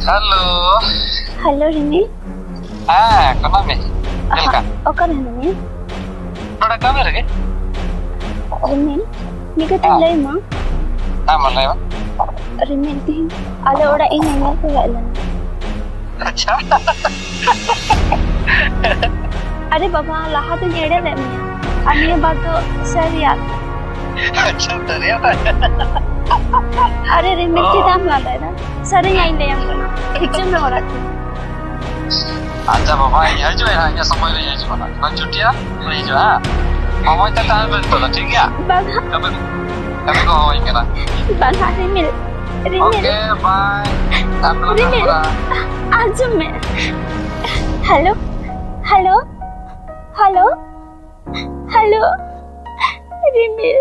Halo. Halo Rini. Kenapa nih? Oke Rini. Udah kamera ke? Rini, ni kata lain mah. Malay ba? Rini ti. Ala ora ini na ko wala. अच्छा अरे बाबा लाहा तो नेड़े ले मिया अन्य बात तो सर यार अच्छा दरिया था अरे रे मिट्टी दाम वाला है ना सर यहीं ले आऊंगा ना किचन में हो रहा था अच्छा बाबा यहाँ जो है ना ये समय ले यहाँ जो ना कौन छुट्टियाँ ले जो हाँ मामा इतना टाइम पर तो ठीक है बाबा कभी कभी को हो इनके ना बाबा रे मिल ओके बाय रिमिल आज मैं हेलो हेलो हेलो हेलो रिमिल